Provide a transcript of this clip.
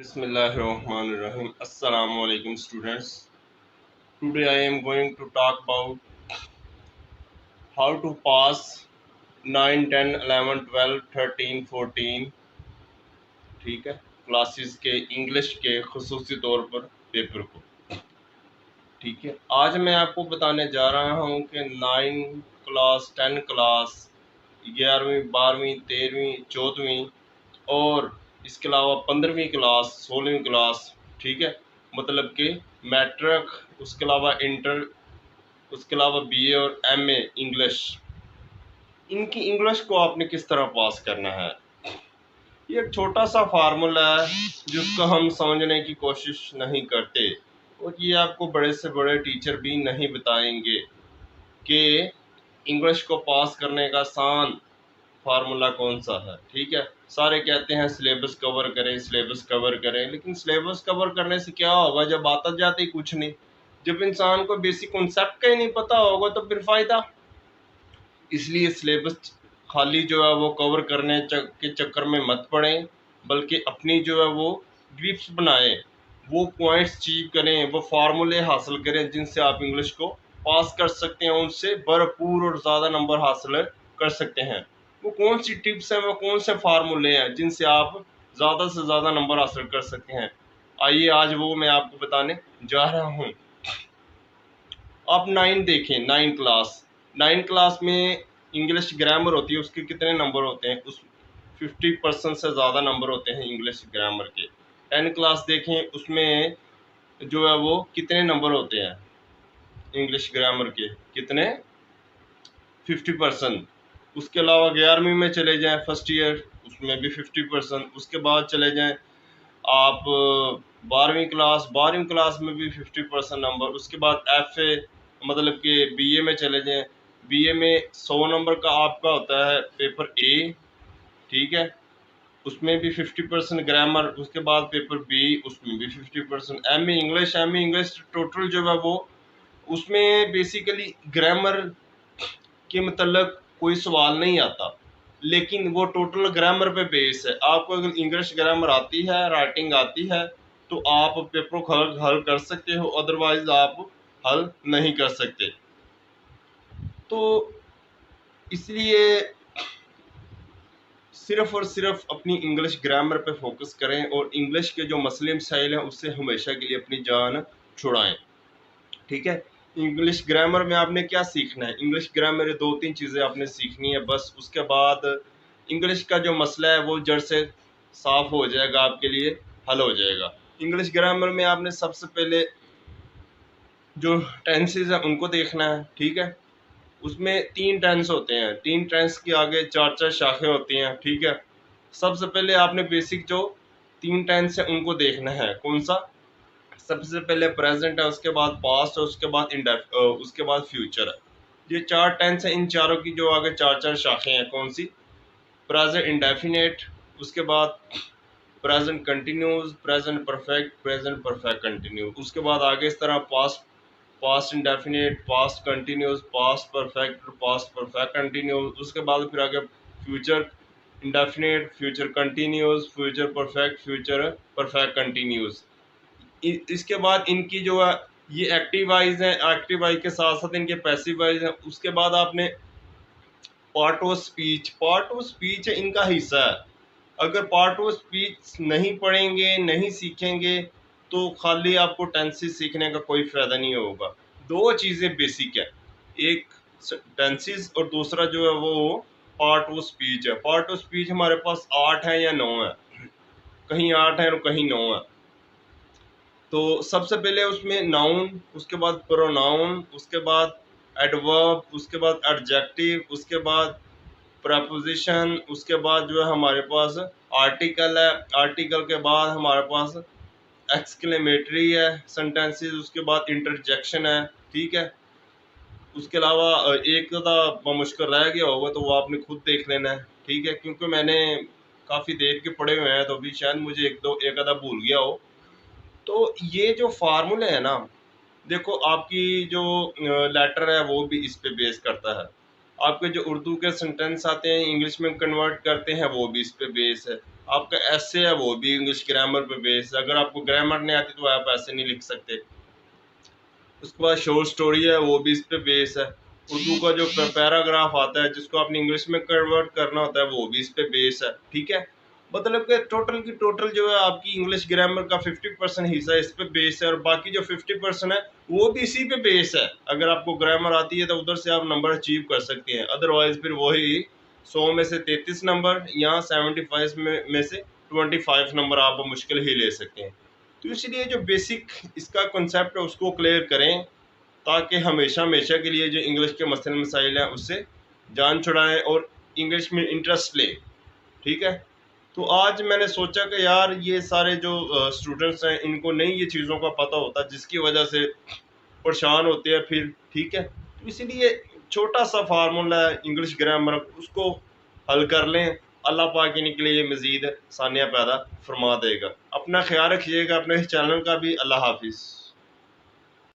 Bismillahirrahmanirrahim. Assalamu alaikum students. Today I am going to talk about how to pass 9, 10, 11, 12, 13, 14 ठीक है classes के English के खुसूसी तौर पर पेपर को। ठीक है, आज मैं आपको बताने जा रहा हूँ कि 9 क्लास, 10 क्लास, 11वीं, 12वीं, 13वीं, 14वीं और इसके अलावा 15वीं क्लास, 16वीं क्लास, ठीक है, मतलब कि मैट्रिक, उसके अलावा इंटर, उसके अलावा बीए और एमए इंग्लिश, इनकी इंग्लिश को आपने किस तरह पास करना है। ये एक छोटा सा फार्मूला है जिसको हम समझने की कोशिश नहीं करते और ये आपको बड़े से बड़े टीचर भी नहीं बताएंगे कि इंग्लिश को पास करने का आसान फार्मूला कौन सा है। ठीक है, सारे कहते हैं सिलेबस कवर करें, सिलेबस कवर करें, लेकिन सिलेबस कवर करने से क्या होगा जब आता जाते ही कुछ नहीं। जब इंसान को बेसिक कॉन्सेप्ट का ही नहीं पता होगा तो फिर फायदा। इसलिए सिलेबस खाली जो है वो कवर करने के चक्कर में मत पड़ें, बल्कि अपनी जो है वो ग्रिप्स बनाएं, वो पॉइंट्स अचीव करें, वो फार्मूले हासिल करें जिनसे आप इंग्लिश को पास कर सकते हैं, उनसे भरपूर और ज़्यादा नंबर हासिल कर सकते हैं। वो कौन सी टिप्स हैं, वो कौन से फार्मूले हैं जिनसे आप ज़्यादा से ज़्यादा नंबर हासिल कर सकते हैं। आइए आज वो मैं आपको बताने जा रहा हूँ। आप 9 देखें, 9 क्लास में इंग्लिश ग्रामर होती है, उसके कितने नंबर होते हैं? उस 50% से ज़्यादा नंबर होते हैं इंग्लिश ग्रामर के। 10 क्लास देखें, उसमें जो है वो कितने नंबर होते हैं इंग्लिश ग्रामर के? कितने? 50%। उसके अलावा 11वीं में चले जाएं, फर्स्ट ईयर, उसमें भी 50%। उसके बाद चले जाएं आप 12वीं क्लास में भी 50% नंबर। उसके बाद FA मतलब कि BA में चले जाएं, BA में 100 नंबर का आपका होता है पेपर A, ठीक है, उसमें भी 50% ग्रामर। उसके बाद पेपर B, उसमें भी 50%। MA इंग्लिश टोटल जो है वो, उसमें बेसिकली ग्रामर के मतलब कोई सवाल नहीं आता, लेकिन वो टोटल ग्रामर पे बेस है। आपको अगर इंग्लिश ग्रामर आती है, राइटिंग आती है, तो आप पेपर को हल कर सकते हो, अदरवाइज आप हल नहीं कर सकते। तो इसलिए सिर्फ और सिर्फ अपनी इंग्लिश ग्रामर पे फोकस करें और इंग्लिश के जो मसले मसाइल हैं उससे हमेशा के लिए अपनी जान छुड़ाएं। ठीक है, इंग्लिश ग्रामर में आपने क्या सीखना है? इंग्लिश ग्रामर में 2-3 चीज़ें आपने सीखनी है बस। उसके बाद इंग्लिश का जो मसला है वो जड़ से साफ हो जाएगा, आपके लिए हल हो जाएगा। इंग्लिश ग्रामर में आपने सबसे पहले जो टेंसेस हैं उनको देखना है। ठीक है, उसमें 3 टेंस होते हैं, 3 टेंस के आगे 4-4 शाखें होती हैं। ठीक है, सबसे पहले आपने बेसिक जो 3 टेंस है उनको देखना है। कौन सा? सबसे पहले प्रेजेंट है, उसके बाद पास्ट है, उसके बाद उसके बाद फ्यूचर है। ये 4 टेंस है, इन चारों की जो आगे 4-4 शाखें हैं। कौन सी? प्रेजेंट इंडेफिनेट, उसके बाद present continuous, present perfect, present perfect continuous. उसके बाद आगे इस तरह past indefinite, past continuous, past perfect, past perfect continuous. उसके बाद फिर आगे future indefinite, future continuous, future perfect, future perfect continuous. इसके बाद इनकी जो है ये एक्टिव वाइज है, एक्टिव वाइज के साथ साथ इनके पैसिव वाइज है। उसके बाद आपने पार्ट ऑफ स्पीच है, इनका हिस्सा है। अगर पार्ट ऑफ स्पीच नहीं पढ़ेंगे, नहीं सीखेंगे, तो खाली आपको टेंसेस सीखने का कोई फायदा नहीं होगा। 2 चीज़ें बेसिक है, एक टेंसेस और दूसरा जो है वो पार्ट ऑफ स्पीच है। पार्ट ऑफ स्पीच हमारे पास 8 है या 9 है, कहीं 8 है और कहीं 9 है। तो सबसे पहले उसमें नाउन, उसके बाद प्रोनाउन, उसके बाद एडवर्ब, उसके बाद एडजेक्टिव, उसके बाद प्रपोजिशन, उसके बाद जो है हमारे पास आर्टिकल है, आर्टिकल के बाद हमारे पास एक्सक्लेमेटरी है सेंटेंसेस, उसके बाद इंटरजेक्शन है। ठीक है, उसके अलावा एक मुश्किल रह गया होगा तो वो आपने खुद देख लेना है। ठीक है, क्योंकि मैंने काफ़ी देख के पढ़े हुए हैं तो अभी शायद मुझे एक आधा भूल गया हो। तो ये जो फार्मूले है ना, देखो आपकी जो लेटर है वो भी इस पे बेस करता है, आपके जो उर्दू के सेंटेंस आते हैं इंग्लिश में कन्वर्ट करते हैं वो भी इस पे बेस है। आपका ऐसे है वो भी इंग्लिश ग्रामर पे बेस है। अगर आपको ग्रामर नहीं आती तो आप ऐसे नहीं लिख सकते। उसके बाद शॉर्ट स्टोरी है वो भी इस पे बेस है। उर्दू का जो पैराग्राफ आता है जिसको आपने इंग्लिश में कन्वर्ट करना होता है वो भी इस पे बेस है। ठीक है, मतलब कि टोटल की टोटल जो है आपकी इंग्लिश ग्रामर का 50% हिस्सा इस पे बेस है और बाकी जो 50% है वो भी इसी पे बेस है। अगर आपको ग्रामर आती है तो उधर से आप नंबर अचीव कर सकते हैं, अदरवाइज फिर वही 100 में से 33 नंबर या 75 में से 25 नंबर आप मुश्किल ही ले सकते हैं। तो इसलिए जो बेसिक इसका कॉन्सेप्ट है उसको क्लियर करें ताकि हमेशा हमेशा के लिए जो इंग्लिश के मसले मसाइल हैं उससे जान छुड़ाएं और इंग्लिश में इंटरेस्ट लें। ठीक है, तो आज मैंने सोचा कि यार ये सारे जो स्टूडेंट्स हैं इनको नहीं ये चीज़ों का पता होता जिसकी वजह से परेशान होते हैं फिर। ठीक है, तो इसीलिए छोटा सा फार्मूला है इंग्लिश ग्रामर, उसको हल कर लें। अल्लाह पाक इनके लिए मज़ीद सानिया पैदा फरमा देगा। अपना ख्याल रखिएगा, अपने इस चैनल का भी। अल्लाह हाफिज़।